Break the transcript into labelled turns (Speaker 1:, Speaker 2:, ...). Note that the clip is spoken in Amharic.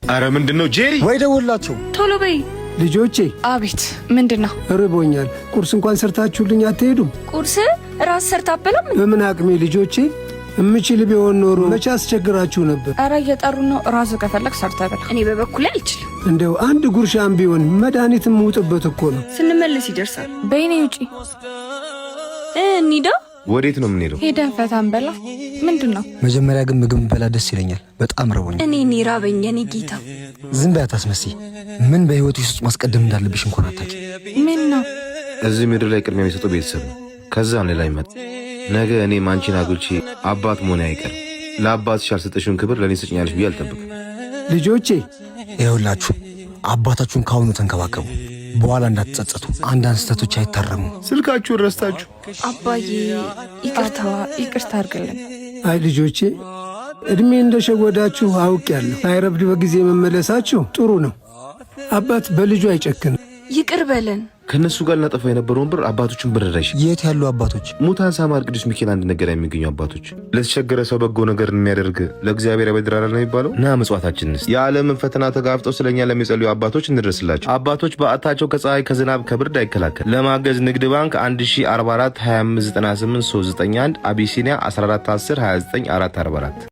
Speaker 1: አረ ምንድነው ጄሪ?
Speaker 2: ወይ ደውላቸው
Speaker 3: ቶሎ በይ
Speaker 4: ልጆቼ።
Speaker 3: አቤት ምንድነው?
Speaker 4: ርቦኛል። ቁርስ እንኳን ሰርታችሁልኝ አትሄዱም?
Speaker 3: ቁርስ ራስ ሰርታ አበላም።
Speaker 4: በምን አቅሜ ልጆቼ? እምችል ቢሆን ኖሮ መቼ አስቸግራችሁ ነበር።
Speaker 3: አረ እየጠሩ ነው። ራሱ ከፈለክ ሰርታ አበላ። እኔ በበኩሌ አልችልም።
Speaker 4: እንደው አንድ ጉርሻም ቢሆን መድኃኒትም ውጥበት እኮ ነው።
Speaker 3: ስንመለስ ይደርሳል። በይኔ ውጪ እንሂዳ።
Speaker 1: ወዴት ነው የምንሄደው?
Speaker 3: ሄደን ፈታን በላ። ምንድነው?
Speaker 2: መጀመሪያ ግን ምግብ በላ ደስ ይለኛል። በጣም ረቦኛል።
Speaker 3: እኔ ራበኝ። እኔ ጌታ
Speaker 2: ዝም በያት አስመሲ። ምን በህይወትሽ ውስጥ ማስቀደም እንዳለብሽ እንኳን አታውቂ።
Speaker 3: ምን ነው?
Speaker 1: እዚህ ምድር ላይ ቅድሚያ የሚሰጠው ቤተሰብ ነው። ከዛ ሌላ ይመጣ። ነገ እኔ አንቺን አግብቼ አባት መሆኔ አይቀርም። ለአባትሽ ያልሰጠሽውን ክብር ለእኔ ስጭኛለሽ ብዬ አልጠብቅም።
Speaker 4: ልጆቼ
Speaker 2: ይኸውላችሁ አባታችሁን ካሁኑ ተንከባከቡ። በኋላ እንዳትጸጸቱ። አንዳንድ ስህተቶች አይታረሙ።
Speaker 1: ስልካችሁን ረስታችሁ።
Speaker 3: አባዬ ይቅርታ አድርግልን።
Speaker 4: አይ ልጆቼ እድሜ እንደሸወዳችሁ አውቄያለሁ። ሳይረፍድ በጊዜ መመለሳችሁ ጥሩ ነው። አባት በልጁ አይጨክንም።
Speaker 3: ይቅር በለን።
Speaker 1: ከነሱ ጋር ልናጠፋ የነበረውን ብር አባቶችን ብረዳሽ።
Speaker 2: የት ያሉ አባቶች?
Speaker 1: ሙታን ሳማር ቅዱስ ሚካኤል አንድ ነገር የሚገኙ አባቶች። ለተቸገረ ሰው በጎ ነገር የሚያደርግ ለእግዚአብሔር ያበድራል ነው የሚባለው። ና ምጽዋታችንስ የዓለምን ፈተና ተጋፍጠው ስለኛ ለሚጸልዩ አባቶች እንድረስላቸው። አባቶች በዓታቸው ከፀሐይ ከዝናብ ከብርድ አይከላከል። ለማገዝ ንግድ ባንክ 1044 2598 391 አቢሲኒያ 1410 29 444